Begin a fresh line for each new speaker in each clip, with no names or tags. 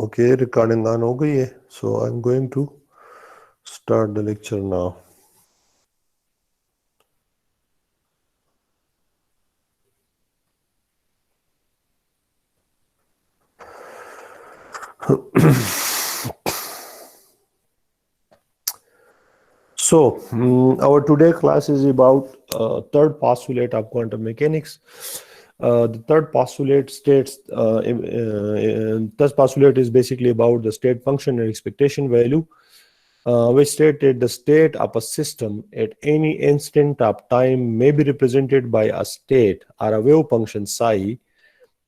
Okay, recording on ho gayi hai. So I'm going to start the lecture now. So our today class is about third postulate of quantum mechanics. The third postulate states, third postulate is basically about the state function and expectation value, which stated the state of a system at any instant of time may be represented by a state or a wave function psi,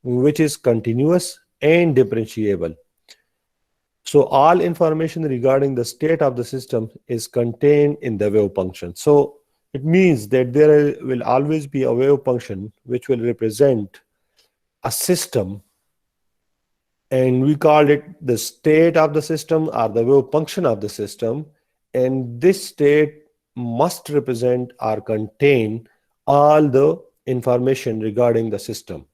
which is continuous and differentiable. So all information regarding the state of the system is contained in the wave function. So it means that there will always be a wave function which will represent a system, and we call it the state of the system or the wave function of the system. And this state must represent or contain all the information regarding the system.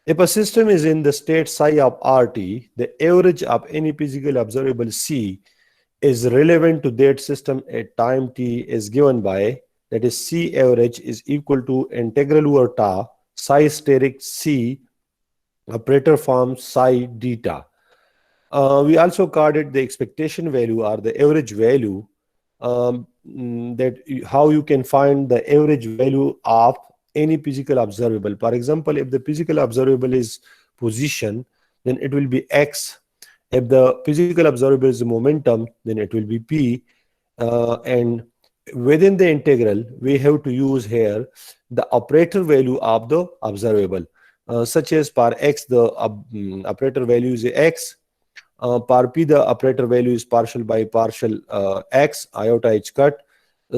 If a system is in the state psi of RT, the average of any physical observable C is relevant to that system at time t is given by, that is, C average is equal to integral over tau psi steric C operator form psi deta. We also called it the expectation value or the average value, how you can find the average value of any physical observable. For example, if the physical observable is position, then it will be x. If the physical observable is momentum, then it will be p. And within the integral, we have to use here the operator value of the observable, such as for x, the operator value is x. Per p, the operator value is partial by partial x iota h cut.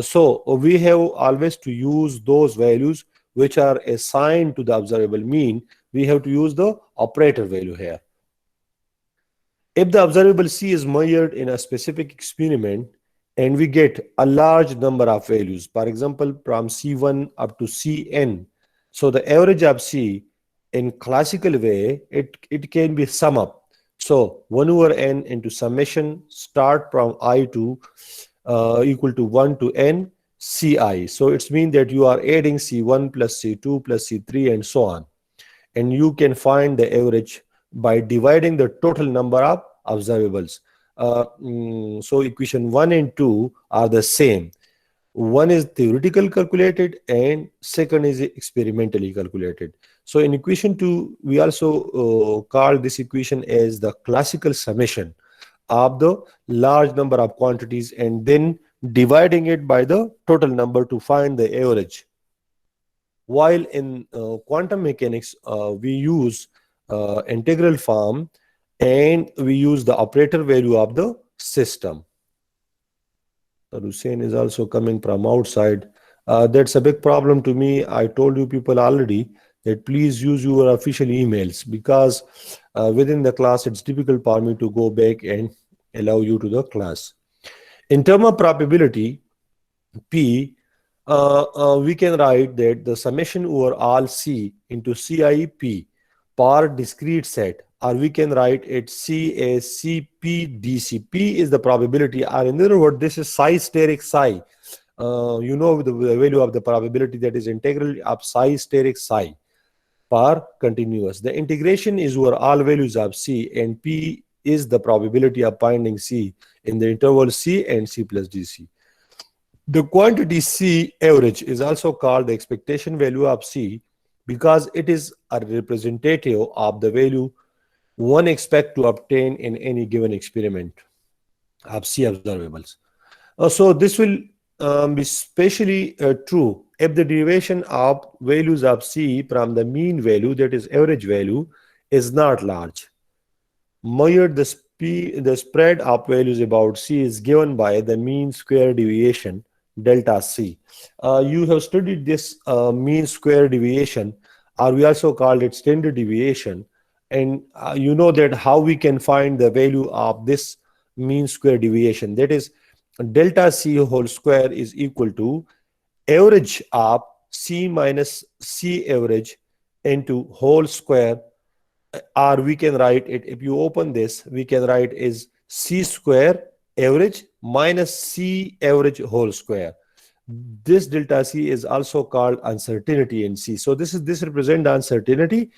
So we have always to use those values which are assigned to the observable mean. We have to use the operator value here. If the observable C is measured in a specific experiment and we get a large number of values, for example, from C1 up to Cn, so the average of C in classical way, it can be sum up. So 1 over n into summation start from I to equal to 1 to n Ci. So it's mean that you are adding C1 plus C2 plus C3 and so on. And you can find the average by dividing the total number of observables. So equation 1 and 2 are the same. One is theoretical calculated and second is experimentally calculated. So in equation 2, we also call this equation as the classical summation of the large number of quantities and then dividing it by the total number to find the average. While in quantum mechanics, we use integral form and we use the operator value of the system. Hussein is also coming from outside. That's a big problem to me. I told you people already that please use your official emails, because within the class it's difficult for me to go back and allow you to the class. In terms of probability, P, we can write that the summation over all C into CIP per discrete set, or we can write it C as CP DC. P is the probability, or in other words, this is psi steric psi. You know the value of the probability, that is integral of psi steric psi per continuous. The integration is over all values of C, and P is the probability of finding C in the interval C and C plus DC. The quantity C average is also called the expectation value of C because it is a representative of the value one expects to obtain in any given experiment of C observables. So this will be especially true if the deviation of values of C from the mean value, that is average value, is not large. Measured the spread of values about C is given by the mean square deviation delta C. You have studied this mean square deviation, or we also called it standard deviation, and you know that how we can find the value of this mean square deviation, that is delta C whole square is equal to average of C minus C average into whole square or we can write it, if you open this, we can write is C square average minus C average whole square. This delta C is also called uncertainty in C. So this represents the uncertainty,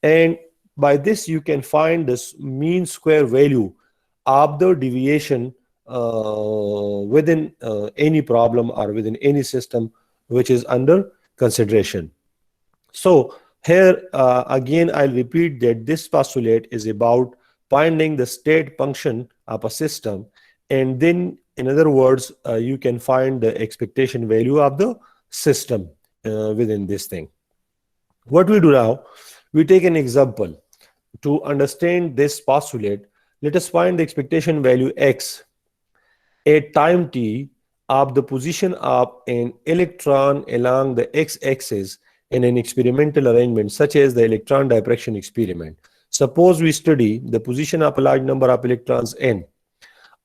and by this you can find this mean square value of the deviation within any problem or within any system which is under consideration. So here again I'll repeat that this postulate is about finding the state function of a system, and then in other words you can find the expectation value of the system within this thing. What we do now, we take an example to understand this postulate. Let us find the expectation value x at time t of the position of an electron along the x-axis in an experimental arrangement such as the electron diffraction experiment. Suppose we study the position of a large number of electrons n,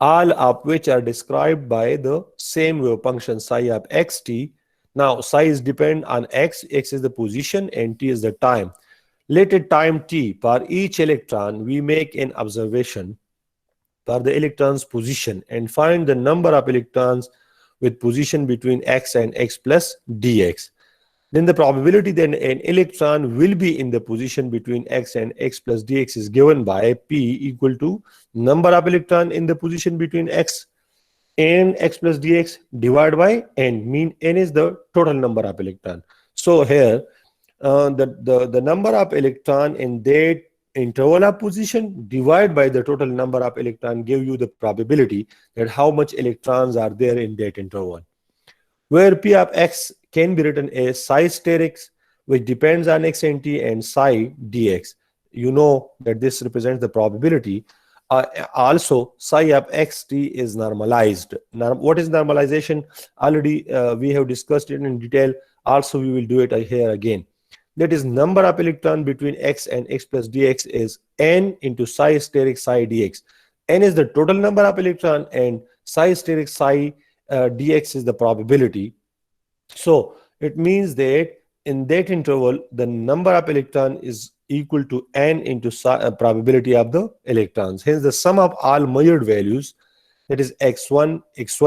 all of which are described by the same wave function psi of xt. Now psi is depend on x is the position and t is the time. Let at time t for each electron we make an observation for the electron's position and find the number of electrons with position between x and x plus dx. Then the probability that an electron will be in the position between x and x plus dx is given by P equal to number of electron in the position between x and x plus dx divided by n. Mean n is the total number of electron. So here the number of electron in that interval of position divided by the total number of electron give you the probability that how much electrons are there in that interval, where P of x can be written as psi sterics, which depends on x and t, and psi dx. You know that this represents the probability. Also, psi of xt is normalized. Now, what is normalization? Already we have discussed it in detail. Also, we will do it here again. That is, number of electron between x and x plus dx is n into psi steric psi dx. N is the total number of electron, and psi steric psi dx is the probability. So it means that in that interval the number of electron is equal to n into probability of the electrons. Hence the sum of all measured values, that is x1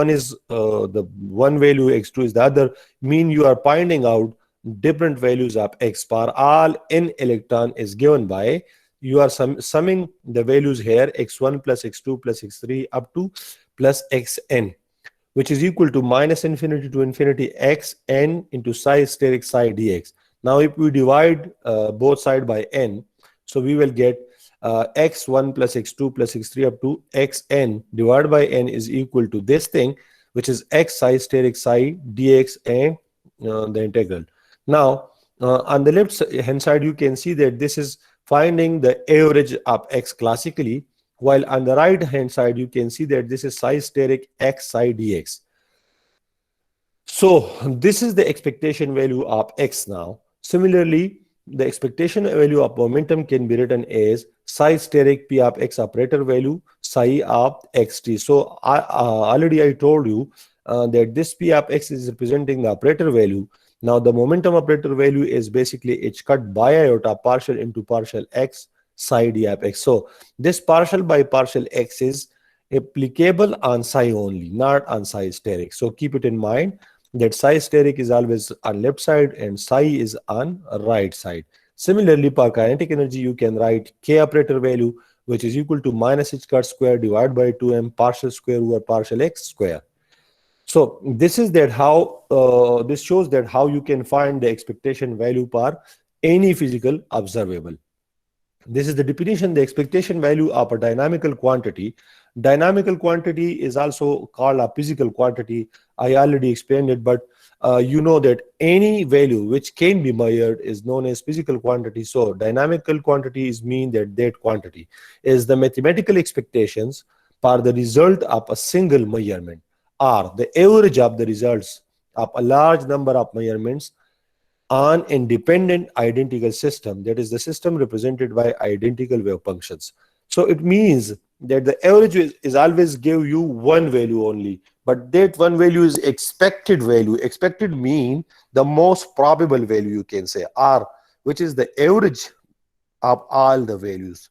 is the one value, x2 is the other, mean you are finding out different values of x for all n electron is given by, you are summing the values here, x1 plus x2 plus x3 up to plus xn, which is equal to minus infinity to infinity xn into psi steric psi dx. Now if we divide both sides by n, so we will get x1 plus x2 plus x3 up to xn divided by n is equal to this thing, which is x psi steric psi dx and the integral. Now on the left hand side you can see that this is finding the average of x classically, while on the right hand side you can see that this is psi steric x psi dx. So this is the expectation value of x now. Similarly, the expectation value of momentum can be written as psi steric p of x operator value psi of xt. So already I told you that this p of x is representing the operator value. Now the momentum operator value is basically h cut by iota partial into partial x psi d of x. So this partial by partial x is applicable on psi only, not on psi steric. So keep it in mind that psi steric is always on left side and psi is on right side. Similarly, for kinetic energy, you can write k operator value, which is equal to minus h cut square divided by 2m partial square over partial x square. So this is that how this shows that how you can find the expectation value for any physical observable. This is the definition, the expectation value of a dynamical quantity. Dynamical quantity is also called a physical quantity. I already explained it, but you know that any value which can be measured is known as physical quantity. So dynamical quantity is mean that that quantity is the mathematical expectations for the result of a single measurement, or the average of the results of a large number of measurements on independent identical system, that is the system represented by identical wave functions. So it means that the average is always give you one value only, but that one value is expected value. Expected mean the most probable value, you can say, or which is the average of all the values.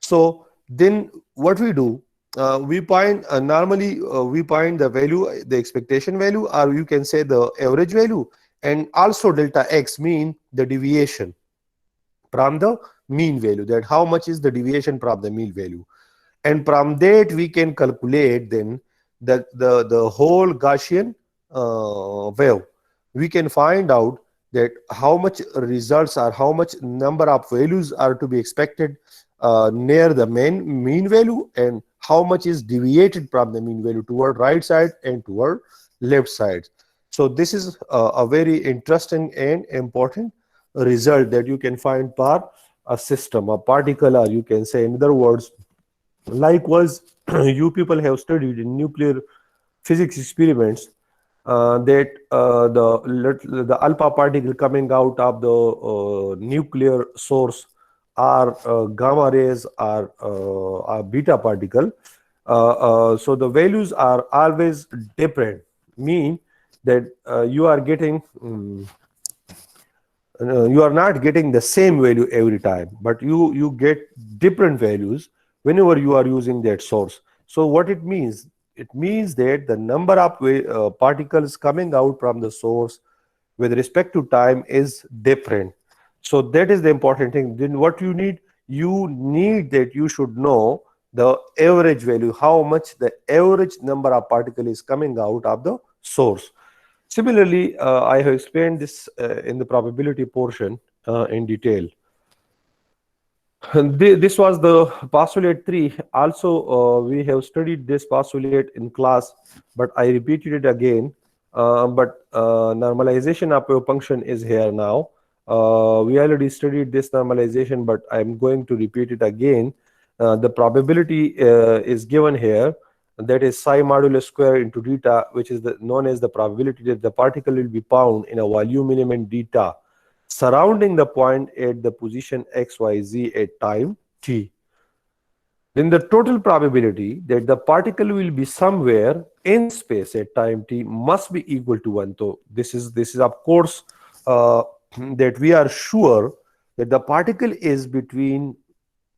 So then what we do, we find normally we find the value, the expectation value, or you can say the average value, and also delta x mean the deviation from the mean value, that how much is the deviation from the mean value. And from that we can calculate then the whole Gaussian wave. We can find out that how much results or how much number of values are to be expected near the mean value, and how much is deviated from the mean value toward right side and toward left side. So this is a very interesting and important result that you can find for a system, a particle, or you can say in other words, likewise, you people have studied in nuclear physics experiments that the alpha particle coming out of the nuclear source are gamma rays or beta particle. So the values are always different, mean that you are getting you are not getting the same value every time, but you get different values whenever you are using that source. So what it means, it means that the number of particles coming out from the source with respect to time is different. So that is the important thing. Then what you need that you should know the average value, how much the average number of particles is coming out of the source. Similarly, I have explained this in the probability portion in detail. This was the postulate 3. Also, we have studied this postulate in class, but I repeated it again. But normalization of a function is here now. We already studied this normalization, but I'm going to repeat it again. The probability is given here, that is psi modulus square into theta, which is known as the probability that the particle will be found in a volume element theta surrounding the point at the position xyz at time t. Then the total probability that the particle will be somewhere in space at time t must be equal to 1. So this is of course that we are sure that the particle is between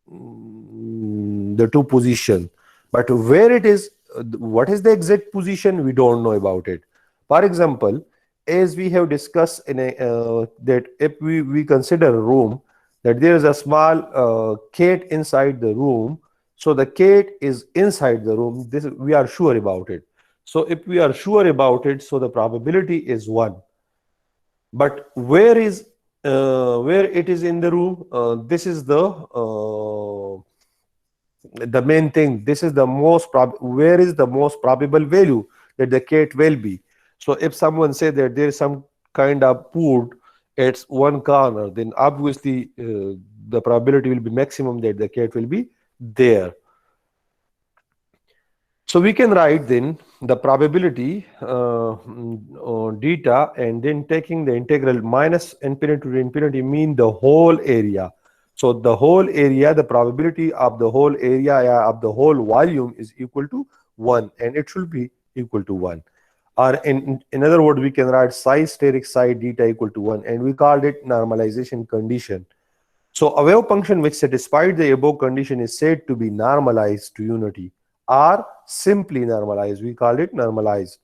the two positions, but where it is, what is the exact position, we don't know about it. For example, as we have discussed in that if we consider a room, that there is a small cat inside the room, so the cat is inside the room, this we are sure about it. So if we are sure about it, so the probability is 1. But where it is in the room, this is the main thing. This is the most where is the most probable value that the cat will be. So if someone say that there is some kind of food at one corner, then obviously the probability will be maximum that the cat will be there. So we can write then the probability theta, and then taking the integral minus infinity to infinity mean the whole area. So the whole area, the probability of the whole area of the whole volume is equal to 1, and it should be equal to 1. Or in other words, we can write psi steric psi theta equal to 1, and we called it normalization condition. So a wave function which satisfied the above condition is said to be normalized to unity, or simply normalized. We call it normalized.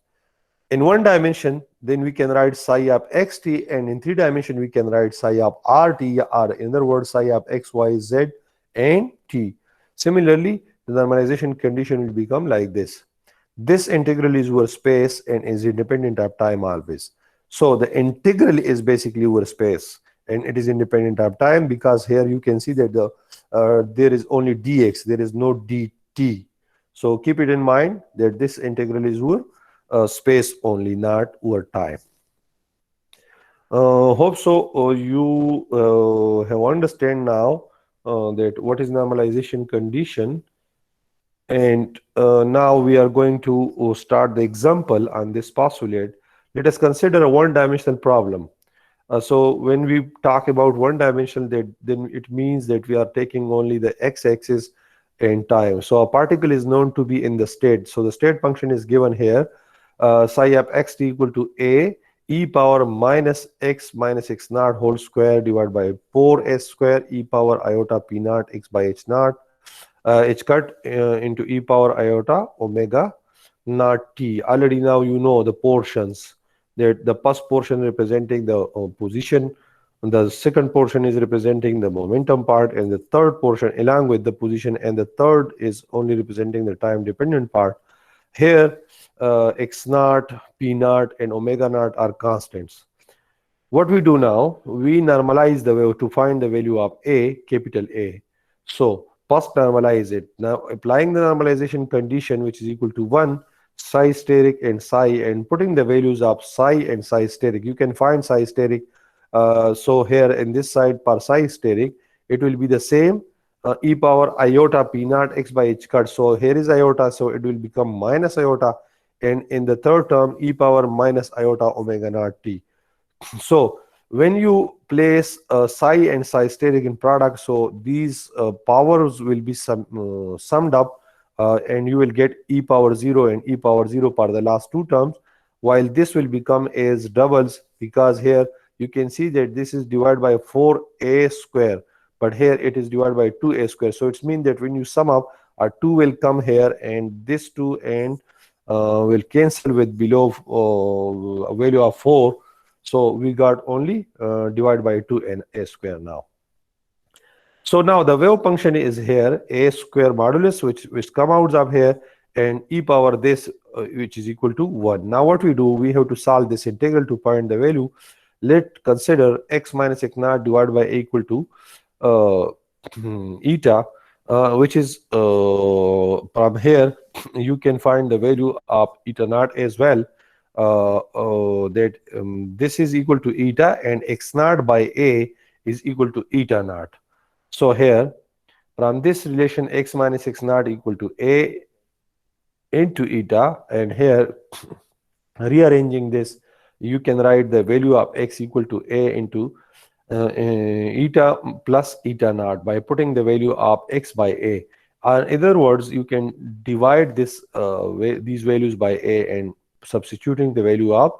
In one dimension, then we can write psi of xt, and in 3 dimension we can write psi of rt, or in other words psi of x, y, z, and t. Similarly, the normalization condition will become like this. This integral is over space and is independent of time always. So the integral is basically over space, and it is independent of time, because here you can see that there is only dx, there is no dt. So keep it in mind that this integral is over space only, not over time. Hope so you have understand now that what is normalization condition. And now we are going to start the example on this postulate. Let us consider a one-dimensional problem. So when we talk about one-dimensional, then it means that we are taking only the x-axis and time. So a particle is known to be in the state. So the state function is given here. Psi of xt equal to a e power minus x naught whole square divided by 4s square e power iota p naught x by h naught h cut into e power iota omega naught t. Already now you know the portions. That the first portion representing the position, the second portion is representing the momentum part, and the third portion along with the position, and the third is only representing the time dependent part. Here x naught, p naught, and omega naught are constants. What we do now, we normalize the wave to find the value of a, capital A. So first normalize it. Now applying the normalization condition, which is equal to 1, psi steric and psi, and putting the values of psi and psi steric. You can find psi steric. So here in this side per psi steric, it will be the same e power iota p naught x by h cut. So here is iota, so it will become minus iota, and in the third term e power minus iota omega naught t. So when you place psi and psi steric in product, so these powers will be summed up, and you will get e power 0 and e power 0 for the last two terms, while this will become as doubles, because here you can see that this is divided by 4a square, but here it is divided by 2a square. So it means that when you sum up, a 2 will come here, and this 2 and will cancel with below a value of 4. So we got only divided by 2 and a square now. So now the wave function is here, a square modulus, which come out of here, and e power this, which is equal to 1. Now what we do, we have to solve this integral to find the value. Let consider x minus x naught divided by a equal to eta, which is from here you can find the value of eta naught as well. That this is equal to eta, and x naught by a is equal to eta naught. So here from this relation x minus x naught equal to a into eta, and here rearranging this, you can write the value of x equal to a into eta plus eta naught by putting the value of x by a. In other words, you can divide this these values by a and substituting the value of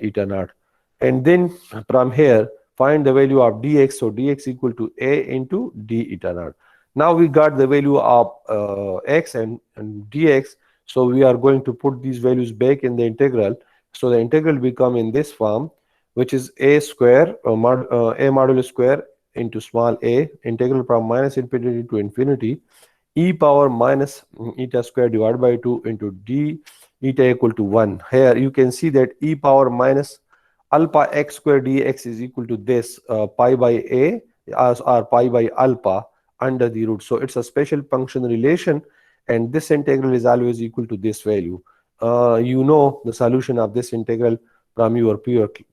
eta naught, and then from here find the value of dx. So dx equal to a into d eta naught. Now we got the value of x and dx, so we are going to put these values back in the integral. So the integral become in this form, which is a square a modulus square into small a, integral from minus infinity to infinity, e power minus eta square divided by 2 into d eta equal to 1. Here you can see that e power minus alpha x square dx is equal to this pi by a or pi by alpha under the root. So it's a special function relation, and this integral is always equal to this value. You know the solution of this integral from your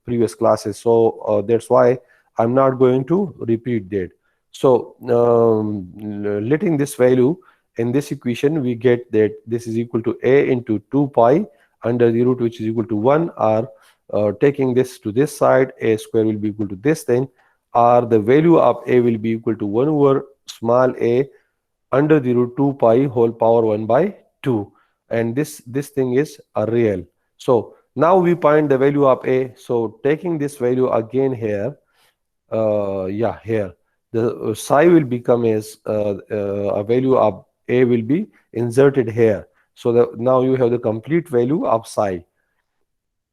previous classes, so that's why I'm not going to repeat that. So letting this value in this equation, we get that this is equal to a into 2 pi under the root, which is equal to 1, or taking this to this side, a square will be equal to this thing, or the value of a will be equal to 1 over small a under the root 2 pi whole power 1 by 2, and this thing is a real. So now we find the value of a. So taking this value again here, here the psi will become as a value of a will be inserted here. So now you have the complete value of psi.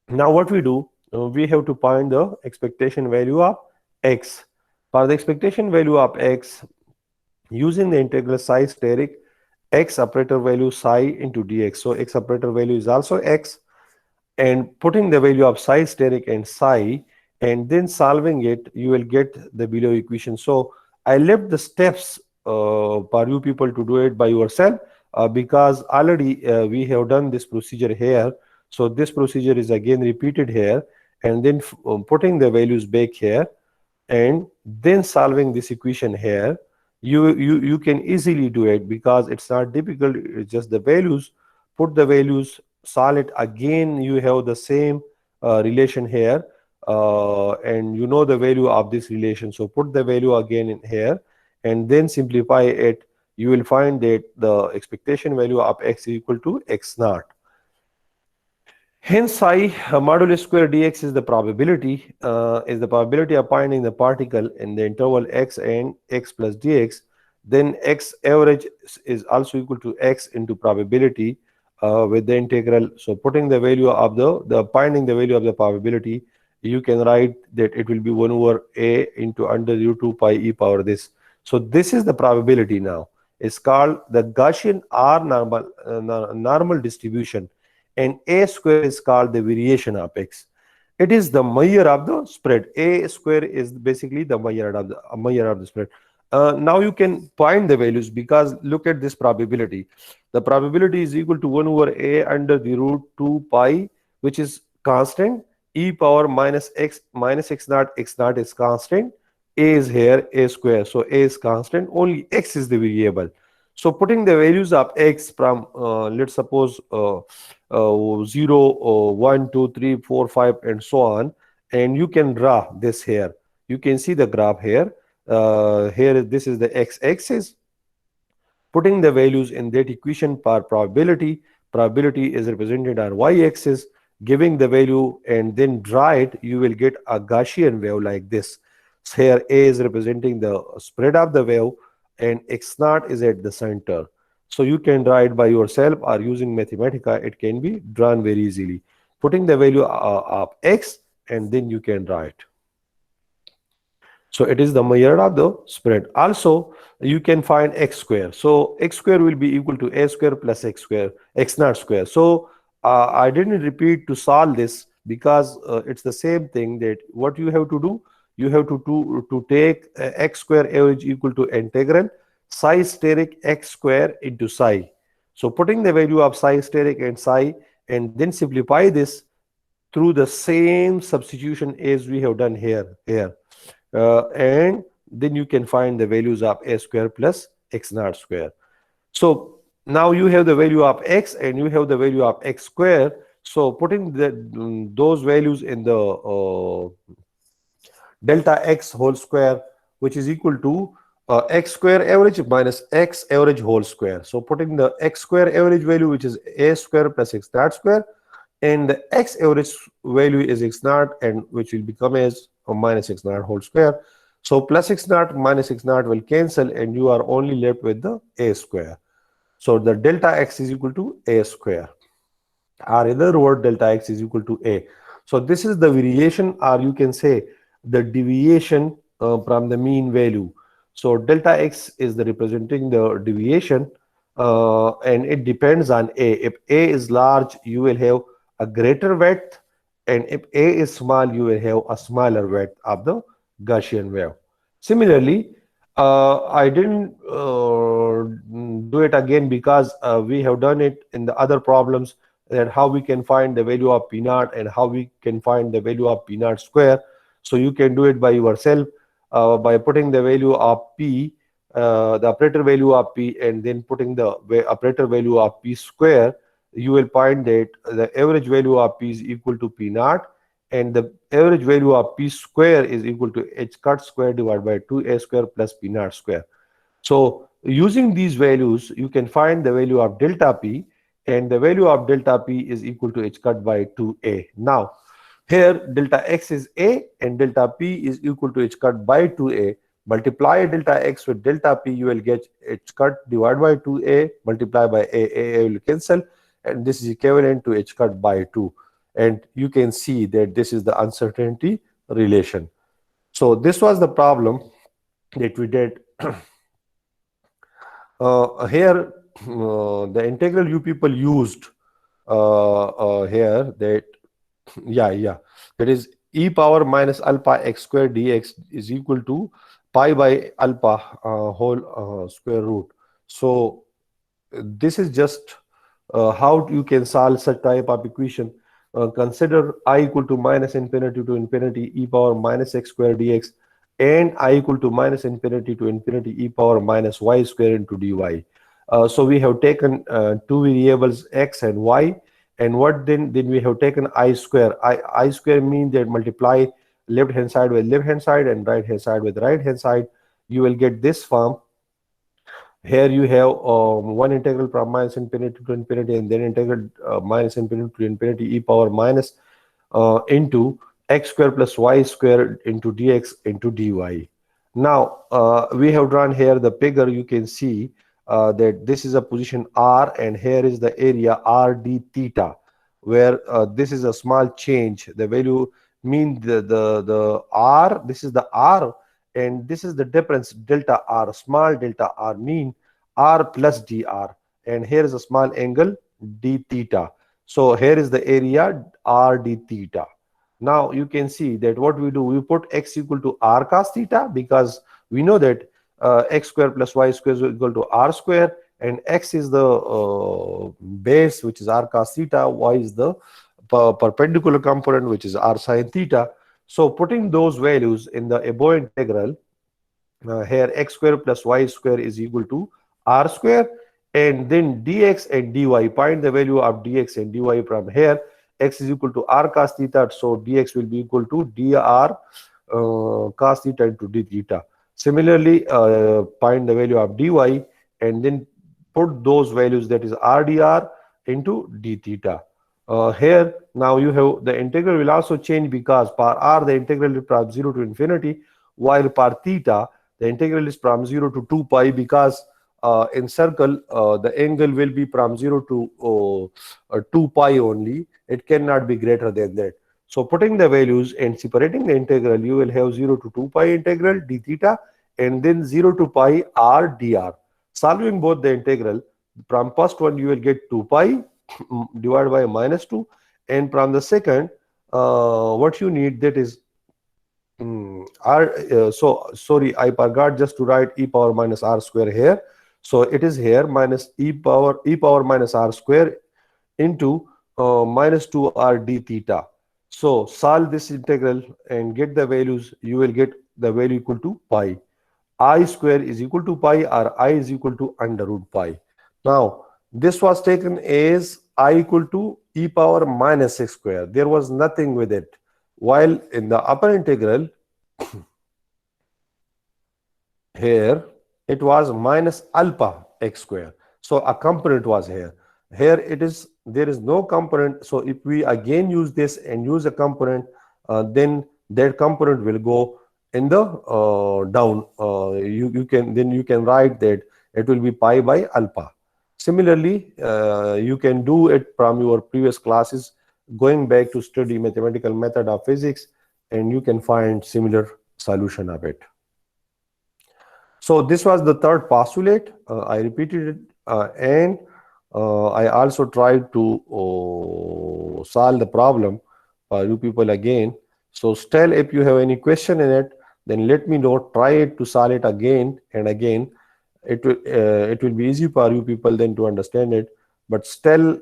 Now what we do, we have to find the expectation value of x. For the expectation value of x, using the integral psi steric, x operator value psi into dx. So x operator value is also x, and putting the value of psi steric and psi, and then solving it, you will get the below equation. So I left the steps for you people to do it by yourself, because already we have done this procedure here. So this procedure is again repeated here, and then putting the values back here, and then solving this equation here. You can easily do it because it's not difficult. It's just the values. Put the values, solve it again. You have the same relation here, and you know the value of this relation. So put the value again in here, and then simplify it. You will find that the expectation value of x is equal to x naught. Hence, modulo square dx is the probability of finding the particle in the interval x and x plus dx. Then x average is also equal to x into probability with the integral. So putting the value of the finding the value of the probability, you can write that it will be 1 over a into under root 2 pi e power this. So this is the probability now. It's called the Gaussian R normal distribution, and a square is called the variation of x. It is the measure of the spread. A square is basically the measure of the spread. Now you can find the values, because look at this probability. The probability is equal to 1 over a under the root 2 pi, which is constant, e power minus x naught is constant, a is here, a square, so a is constant, only x is the variable. So putting the values of x from let's suppose 0, 1, 2, 3, 4, 5, and so on, and you can draw this here. You can see the graph here. Here, this is the x-axis. Putting the values in that equation for probability, probability is represented on y-axis, giving the value and then draw it, you will get a Gaussian wave like this. So here A is representing the spread of the wave and x naught is at the center. So you can draw it by yourself, or using Mathematica, it can be drawn very easily. Putting the value of x, and then you can draw it. So it is the measure of the spread. Also, you can find x square. So x square will be equal to a square plus x square, x naught square. So I didn't repeat to solve this, because it's the same thing. That what you have to do, you have to take x square average equal to integral psi steric x square into psi. So putting the value of psi steric and psi, and then simplify this through the same substitution as we have done here. And then you can find the values of a square plus x naught square. So now you have the value of x and you have the value of x square. So putting those values in the delta x whole square, which is equal to x square average minus x average whole square. So putting the x square average value, which is a square plus x naught square, and the x average value is x naught, and which will become as minus x naught whole square. So plus x naught minus x naught will cancel, and you are only left with the a square. So the delta x is equal to a square, or in other words, delta x is equal to a. So this is the variation, or you can say the deviation from the mean value. So delta x is the representing the deviation, and it depends on a. If a is large, you will have a greater width, and if a is small, you will have a smaller width of the Gaussian wave. Similarly, I didn't do it again, because we have done it in the other problems, that how we can find the value of p naught and how we can find the value of p naught square. So you can do it by yourself by putting the value of p, the operator value of p, and then putting the operator value of p square. You will find that the average value of p is equal to p naught, and the average value of p square is equal to h cut square divided by 2a square plus p naught square. So using these values, you can find the value of delta p, and the value of delta p is equal to h cut by 2a. Now, here delta x is a and delta p is equal to h cut by 2a. Multiply delta x with delta p, you will get h cut divided by 2a, multiply by a will cancel, and this is equivalent to h cut by 2. And you can see that this is the uncertainty relation. So this was the problem that we did. Here, the integral you people used here, that that is e power minus alpha x square dx is equal to pi by alpha whole square root. So this is just how you can solve such type of equation. Consider I equal to minus infinity to infinity e power minus x square dx, and I equal to minus infinity to infinity e power minus y square into dy. So we have taken two variables x and y, and what then we have taken I square. I square means that multiply left hand side with left hand side and right hand side with right hand side. You will get this form. Here you have one integral from minus infinity to infinity, and then integral minus infinity to infinity e power minus into x square plus y square into dx into dy. Now we have drawn here the figure. You can see that this is a position r, and here is the area r d theta, where this is a small change. The value mean the r. This is the r, and this is the difference delta r. Small delta r mean r plus dr, and here is a small angle d theta. So here is the area r d theta. Now you can see that what we do, we put x equal to r cos theta, because we know that x square plus y square is equal to r square, and x is the base, which is r cos theta, y is the perpendicular component, which is r sin theta. So putting those values in the above integral, here x square plus y square is equal to r square, and then dx and dy, find the value of dx and dy from here. X is equal to r cos theta, so dx will be equal to dr cos theta into d theta. Similarly, find the value of dy, and then put those values, that is rdr into d theta. Here now you have the integral will also change, because for r the integral is from 0 to infinity, while for theta the integral is from 0 to 2 pi, because in circle the angle will be from 0 to 2 pi only. It cannot be greater than that. So putting the values and separating the integral, you will have 0 to 2 pi integral d theta, and then 0 to pi r dr. Solving both the integral, from first one you will get 2 pi divided by minus 2, and from the second what you need, that is so sorry, I forgot just to write e power minus r square here. So it is here minus e power minus r square into minus 2r d theta. So solve this integral and get the values. You will get the value equal to pi. I square is equal to pi, or I is equal to under root pi. Now this was taken as I equal to e power minus x square. There was nothing with it. While in the upper integral, here it was minus alpha x square. So a component was here. Here it is, there is no component. So if we again use this and use a component, then that component will go in the down. You can, then you can write that it will be pi by alpha. Similarly, you can do it from your previous classes, going back to study mathematical method of physics, and you can find similar solution of it. So this was the third postulate. I repeated it, and I also tried to solve the problem for you people again. So still, if you have any question in it, then let me know. Try it to solve it again and again. It will be easy for you people then to understand it. But still,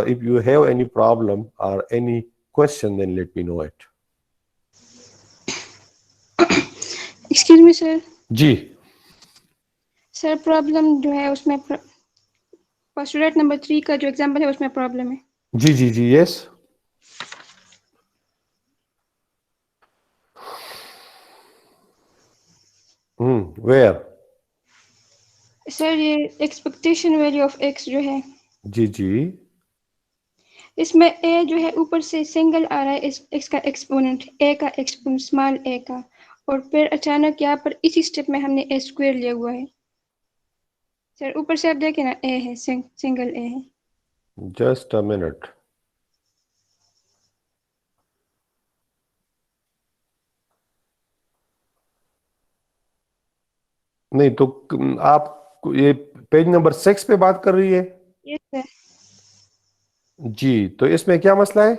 if you have any problem or any question, then let me know it.
Excuse me, sir.
जी
sir problem जो है उसमें postulate number 3 का जो example है उसमें problem है.
जी जी जी yes. Where?
Sir ये एक्सपेक्टेशन वैल्यू ऑफ x जो है
जी जी.
इसमें a जो है ऊपर से सिंगल आ रहा है, इस x का एक्सपोनेंट, a का एक्सपोनेंट स्मॉल a का, और फिर अचानक यहाँ पर इसी स्टेप में हमने a स्क्वायर लिया हुआ है. सर ऊपर से आप देखें ना, a है, सिंगल a है.
Just a minute. नहीं तो आप ये पेज नंबर 6 पे बात कर रही है.
Yes sir.
जी, तो इसमें क्या मसला है?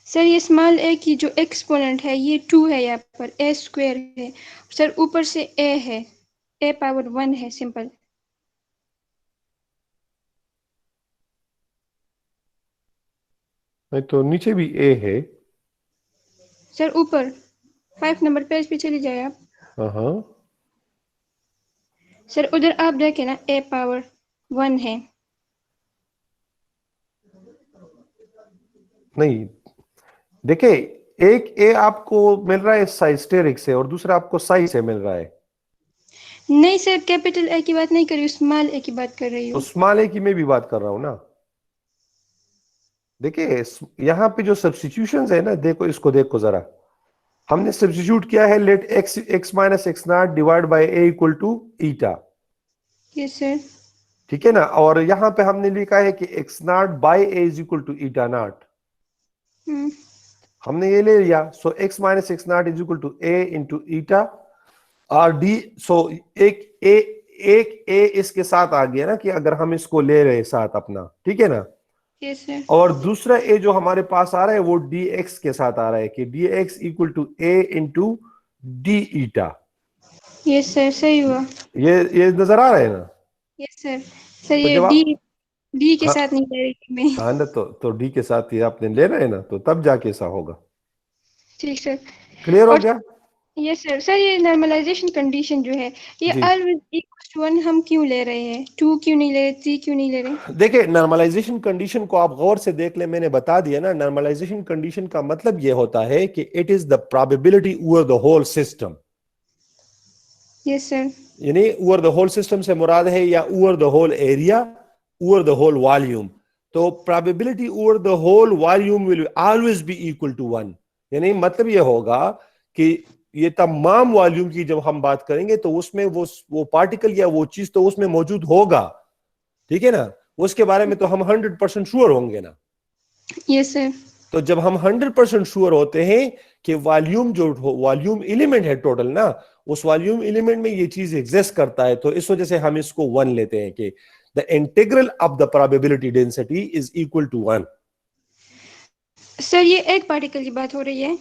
सर ये स्मॉल a की जो एक्सपोनेंट है ये 2 है, यहाँ पर a स्क्वायर है. सर ऊपर से a है, a पावर 1 है सिंपल.
नहीं तो नीचे भी a है.
सर ऊपर 5 नंबर पेज पे चली जाए आप.
हाँ.
सर उधर आप देखें ना, a पावर 1 है.
नहीं देखिए, एक a आपको मिल रहा है साइस्टेरिक से और दूसरा आपको साई से मिल रहा है.
نہیں سر کیپٹل اے کی بات نہیں کر رہی ہوں, اسمال اے کی بات کر رہی
تو
ہوں.
اسمال اے کی میں بھی بات کر رہا ہوں نا. دیکھیں یہاں پہ جو سبسٹیٹیوشنز ہے نا, دیکھو اس کو دیکھو ذرا, ہم نے سبسٹیٹیوٹ کیا ہے let x minus x naught divide by a equal to eta.
Yes sir.
ٹھیک ہے نا, اور یہاں پہ ہم نے لکھا ہے کہ x naught by a is equal to eta naught. ہم نے یہ لے لیا, so x minus x naught is equal to a into eta اور ڈی. سو ایک اے اس کے ساتھ آ گیا نا کہ اگر ہم اس کو لے رہے ساتھ اپنا, ٹھیک ہے نا,
یس سر.
اور دوسرا اے جو ہمارے پاس آ رہا ہے وہ ڈی ایکس کے ساتھ آ رہا ہے کہ d x equal to a into d eta.
Yes sir صحیح ہوا.
یہ نظر آ رہا ہے نا.
یس سر. سر
تو
یہ
جب
ڈی ڈی کے
ہاں
ساتھ نہیں لے رہی تھی میں.
ہاں نا, تو ڈی کے ساتھ یہ آپ نے لے رہے ہیں نا, تو تب جا کے ایسا ہوگا.
ٹھیک سر.
کلیئر
اور
ہو گیا؟
یس سر. سر یہ نارملائزیشن کنڈیشن جو ہے یہ
جی
آلویز ایکوال ٹو 1 ہم کیوں لے رہے ہیں, 2 کیوں نہیں لے رہے, 3 کیوں نہیں لے رہے؟
دیکھیں نارملائزیشن کنڈیشن کو آپ غور سے دیکھ لیں, میں نے بتا دیا نا, نارملائزیشن کنڈیشن کا مطلب یہ ہوتا ہے کہ it is the probability over the whole system.
Yes sir.
یعنی اوور دا ہول سسٹم سے مراد ہے یا over the whole area, over the whole volume. تو probability over the whole volume will always be equal to 1. یعنی مطلب یہ ہوگا کہ یہ تمام والیوم کی جب ہم بات کریں گے تو اس میں وہ پارٹیکل یا وہ چیز تو اس میں موجود ہوگا, ٹھیک ہے نا, اس کے بارے میں تو ہم 100% شور ہوں گے نا.
یس سر.
تو جب ہم 100% شور ہوتے ہیں کہ والیوم جو والیوم ایلیمنٹ ہے ٹوٹل نا, اس والیوم ایلیمنٹ میں یہ چیز ایگزسٹ کرتا ہے, تو اس وجہ سے ہم اس کو 1 لیتے ہیں کہ the integral of the probability density is equal to 1.
سر یہ ایک پارٹیکل کی بات ہو رہی ہے.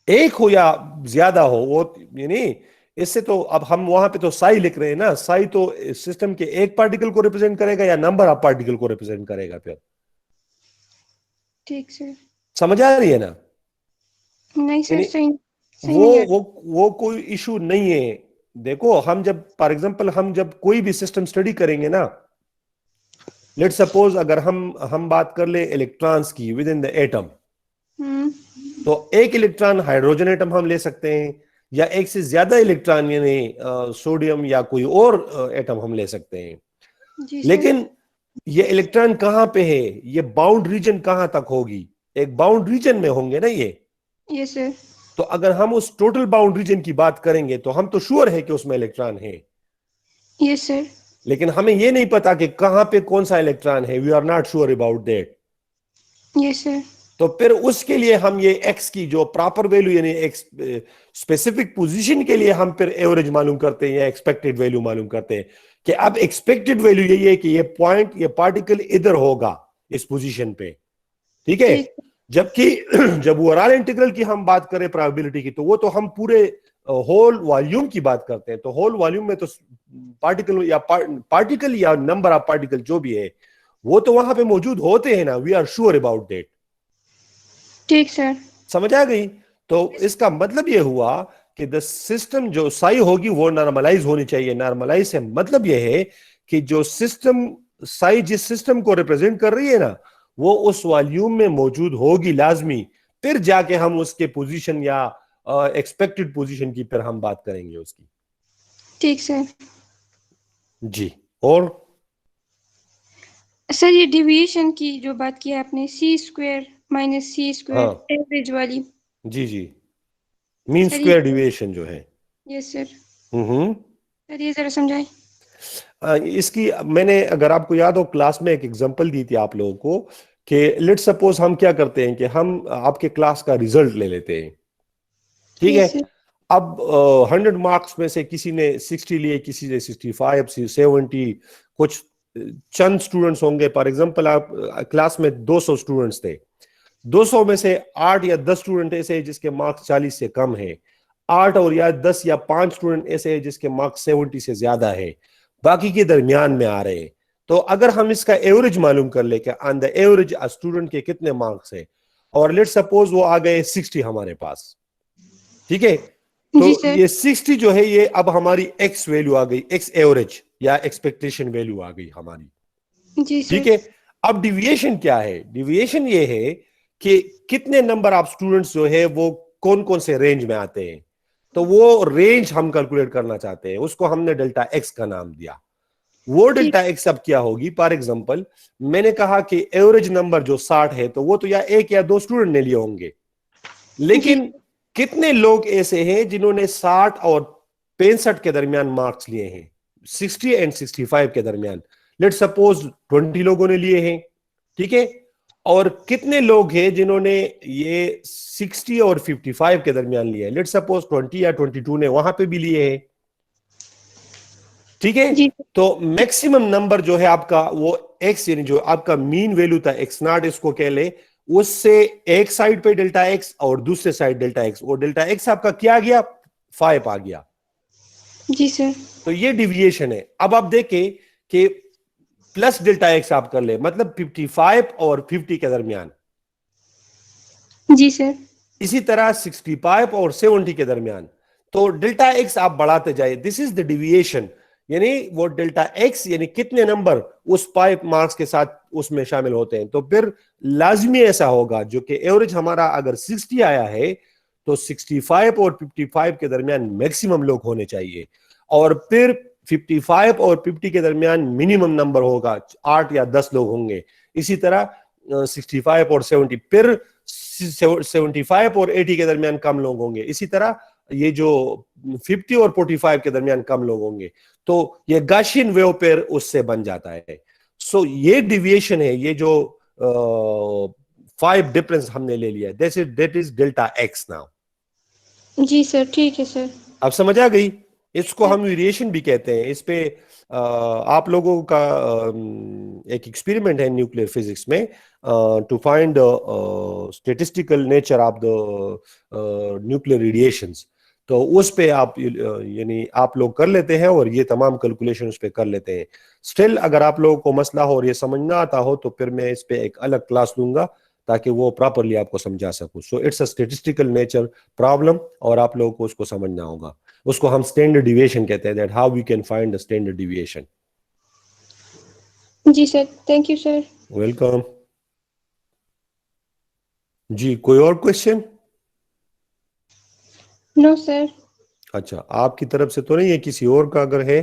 ایک ہو یا زیادہ ہو, وہ یعنی اس سے تو اب ہم وہاں پہ تو سائی لکھ رہے ہیں نا, سائی تو سسٹم کے ایک پارٹیکل کو ریپرزینٹ کرے گا یا نمبر آف پارٹیکل کو ریپرزینٹ کرے گا. پھر
ٹھیک سر.
سمجھ آ رہی ہے نا؟
نہیں سر
یعنی
صحیح نہیں ہے.
وہ کوئی ایشو نہیں ہے. دیکھو ہم جب فار ایگزامپل ہم جب کوئی بھی سسٹم اسٹڈی کریں گے نا, لیٹ سپوز اگر ہم بات کر لیں الیکٹرانس کی ود ان دا ایٹم, تو ایک الیکٹران ہائیڈروجن ایٹم ہم لے سکتے ہیں, یا ایک سے زیادہ الیکٹران یعنی سوڈیم یا کوئی اور ایٹم ہم لے سکتے ہیں.
جی سر.
لیکن یہ الیکٹران کہاں پہ ہے, یہ باؤنڈ ریجن کہاں تک ہوگی, ایک باؤنڈ ریجن میں ہوں گے نا یہ.
یس سر.
تو اگر ہم اس ٹوٹل باؤنڈ ریجن کی بات کریں گے تو ہم تو شور ہے کہ اس میں الیکٹران ہے,
یس سر.
لیکن ہمیں یہ نہیں پتا کہ کہاں پہ کون سا الیکٹران ہے. We are not sure about that.
Yes sir.
تو پھر اس کے لیے ہم یہ ایکس کی جو پراپر ویلو یعنی ایک اسپیسیفک پوزیشن کے لیے ہم پھر ایوریج معلوم کرتے ہیں یا ایکسپیکٹڈ ویلو معلوم کرتے ہیں کہ اب ایکسپیکٹڈ ویلو یہی ہے کہ یہ پوائنٹ یہ پارٹیکل ادھر ہوگا اس پوزیشن پہ, ٹھیک ہے. جبکہ جب اوورآل انٹیگرل کی ہم بات کریں پرابیبلٹی کی, تو وہ تو ہم پورے ہول والیوم کی بات کرتے ہیں. تو ہول والیوم میں تو پارٹیکل یا نمبر آف پارٹیکل جو بھی ہے وہ تو وہاں پہ موجود ہوتے ہیں نا. We are sure about that.
ٹھیک سر.
سمجھ آ گئی؟ تو اس کا مطلب یہ ہوا کہ دا سسٹم جو سائی ہوگی وہ نارملائز ہونی چاہیے. نارملائز سے مطلب یہ ہے کہ جو سسٹم سائی جس سسٹم کو ریپرزینٹ کر رہی ہے نا, وہ اس والیوم میں موجود ہوگی لازمی. پھر جا کے ہم اس کے پوزیشن یا ایکسپیکٹڈ پوزیشن کی پھر ہم بات کریں گے اس کی.
ٹھیک سر.
جی. اور
سر یہ ڈیویشن کی جو بات کی آپ نے, سی اسکوئر مائنس سی اسکوئر
ہاں
ایوریج والی.
جی مین
سر
اسکوائر ڈیویشن جو ہے.
یس سر.
ہوں
سر یہ ذرا سمجھائیں.
اس کی میں نے اگر آپ کو یاد ہو کلاس میں ایک ایگزامپل دی تھی آپ لوگوں کو کہ لیٹ سپوز ہم کیا کرتے ہیں کہ ہم آپ کے کلاس کا ریزلٹ لے لیتے ہیں, ٹھیک ہے.
یس سر.
اب 100 مارکس میں سے کسی نے 60 لیے, کسی نے 65 70, کچھ چند اسٹوڈنٹس ہوں گے. فار ایگزامپل آپ کلاس میں 200 اسٹوڈنٹس تھے, 200 میں سے 8 یا 10 اسٹوڈنٹ ایسے جس کے مارکس 40 سے کم ہے, 8 اور یا 10 یا 5 اسٹوڈنٹ ایسے جس کے مارکس 70 سے زیادہ ہے, باقی کے درمیان میں آ رہے ہیں. تو اگر ہم اس کا ایوریج معلوم کر لیں کہ آن دا ایوریج اسٹوڈنٹ کے کتنے مارکس ہیں, اور لیٹ سپوز وہ آ گئے 60 ہمارے پاس, ٹھیک ہے. تو
جی سر.
یہ 60 جو ہے یہ اب ہماری ایکس ویلو آ گئی, ایکس ایوریج یا ایکسپیکٹیشن ویلو آ گئی ہماری,
جی سر.
ٹھیک ہے. اب ڈیویشن کیا ہے؟ ڈیویشن یہ ہے کہ کتنے نمبر آف اسٹوڈنٹس جو ہے وہ کون کون سے رینج میں آتے ہیں. تو وہ رینج ہم کیلکولیٹ کرنا چاہتے ہیں, اس کو ہم نے ڈیلٹا ایکس کا نام دیا. وہ ڈیلٹا ایکس اب کیا ہوگی, فار ایگزامپل میں نے کہا کہ ایوریج نمبر جو 60 ہے تو وہ تو یا ایک یا دو اسٹوڈنٹ نے لیے ہوں گے, لیکن کتنے لوگ ایسے ہیں جنہوں نے 60 اور 65 کے درمیان مارکس لیے ہیں, 60 اینڈ 65 کے درمیان, لیٹ سپوز 20 لوگوں نے لیے ہیں, ٹھیک ہے, اور کتنے لوگ ہیں جنہوں نے یہ 60 اور 55 کے درمیان لیے ہیں, لیٹ سپوز 20 یا 22 نے وہاں پہ بھی لیے ہیں, ٹھیک ہے. تو میکسیمم نمبر جو ہے آپ کا وہ ایکس, یعنی جو آپ کا مین ویلو تھا ایکس ناٹ, اس کو کہہ لے, اس سے ایک سائڈ پہ ڈیلٹا ایکس اور دوسرے سائڈ ڈیلٹا ایکس, اور ڈیلٹا ایکس آپ کا کیا گیا, 5 آ گیا.
جی سر.
تو یہ ڈیویشن ہے. اب آپ دیکھیں کہ پلس ڈیلٹا ایکس آپ کر لے, مطلب 55 اور 50 کے درمیان.
جی سر.
اسی طرح 65 اور 70 کے درمیان. تو ڈیلٹا ایکس آپ بڑھاتے جائے, دس از دا ڈیویشن, یعنی وہ ڈیلٹا ایکس یعنی کتنے نمبر اس 5 مارکس کے ساتھ اس میں شامل ہوتے ہیں. تو پھر لازمی ایسا ہوگا جو کہ ایوریج ہمارا اگر 60 آیا ہے تو 65 اور 55 کے درمیان میکسیمم لوگ ہونے چاہیے, اور پھر 55 اور 50 کے درمیان منیمم نمبر ہوگا, 8 یا 10 لوگ ہوں گے. اسی طرح 65 اور 70, پھر 75 اور 80 کے درمیان کم لوگ ہوں گے. اسی طرح یہ جو 50 اور 45 کے درمیان کم لوگ ہوں گے. تو یہ گاشین ویو پیر اس سے بن جاتا ہے. سو یہ ڈیویشن ہے, یہ جو 5 ڈفرنس ہم نے لے لیا, that is delta x now.
جی سر, ٹھیک ہے سر.
اب سمجھ آ گئی. اس کو ہم ویریشن بھی کہتے ہیں. اس پہ آپ لوگوں کا ایک ایکسپیریمنٹ ہے نیوکلیئر فزکس میں, to find statistical nature of the nuclear radiations. تو اس پہ آپ یعنی آپ لوگ کر لیتے ہیں اور یہ تمام کیلکولیشن اس پہ کر لیتے ہیں. اسٹل اگر آپ لوگوں کو مسئلہ ہو اور یہ سمجھ نہ آتا ہو تو پھر میں اس پہ ایک الگ کلاس لوں گا تاکہ وہ پراپرلی آپ کو سمجھا سکوں. So it's a statistical nature problem, اور آپ لوگوں کو اس کو سمجھنا ہوگا. اس کو ہم اسٹینڈرڈ ڈیویشن کہتے ہیں, that how we can find the standard deviation.
جی sir, thank you sir.
Welcome. جی کوئی اور کوشچن؟
نو سر.
اچھا, آپ کی طرف سے تو نہیں ہے, کسی اور کا اگر ہے؟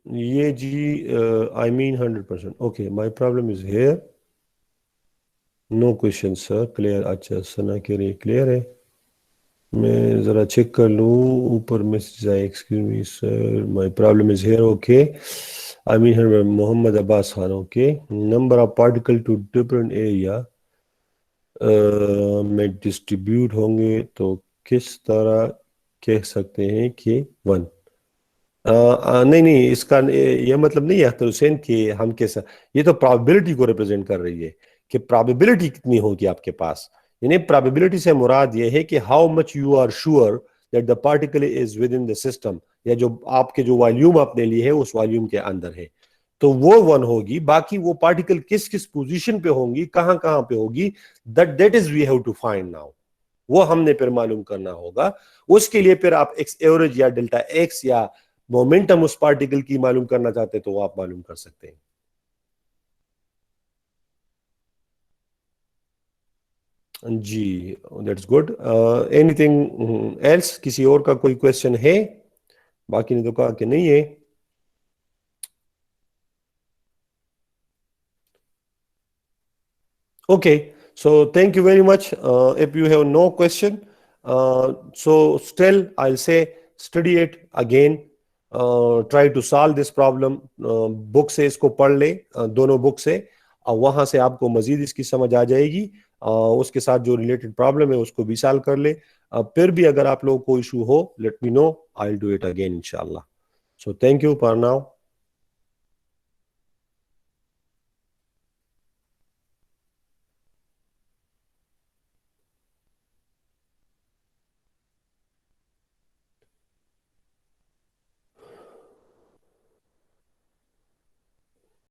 یہ جی I mean 100%. Okay, my problem is here. No question sir, clear. اچھا, سنا کہہ رہی کلیئر ہے. میں ذرا چیک کر لوں, اوپر میسج آئے, excuse me sir, my problem is here. Okay, I mean Muhammad Abbas Khan. Okay, number of particle to different area میں ڈسٹریبیوٹ ہوں گے تو کس طرح کہہ سکتے ہیں کہ 1. نہیں, اس کا یہ مطلب نہیں ہے اختر حسین کہ ہم کیسا, یہ تو پرابیبلٹی کو ریپرزینٹ کر رہی ہے کہ پرابیبلٹی کتنی ہوگی آپ کے پاس. یعنی پرابیبلٹی سے مراد یہ ہے کہ how much you are sure that the particle is within the system, یا جو آپ کے جو والیوم آپ نے لی ہے اس والیوم کے اندر ہے, تو وہ 1 ہوگی. باقی وہ پارٹیکل کس کس پوزیشن پہ ہوں گی, کہاں کہاں پہ ہوگی, that is we have to find now. وہ ہم نے پھر معلوم کرنا ہوگا. اس کے لیے پھر آپ ایکس ایوریج یا ڈیلٹا ایکس یا مومنٹم اس پارٹیکل کی معلوم کرنا چاہتے تو وہ آپ معلوم کر سکتے ہیں. جی, that's good. Anything else, کسی اور کا کوئی کوشچن ہے؟ باقی نے تو کہا کہ نہیں ہے. Okay, so thank you very much. If you have no question, so still I'll say study it again. Try to solve this problem. Book سے اس کو پڑھ لے, دونوں بک سے, وہاں سے آپ کو مزید اس کی سمجھ آ جائے گی. اس کے ساتھ جو ریلیٹڈ پرابلم ہے اس کو بھی سالو کر لے. پھر بھی اگر آپ لوگوں کو issue who, let me know. I'll do it again inshallah. So thank you for now.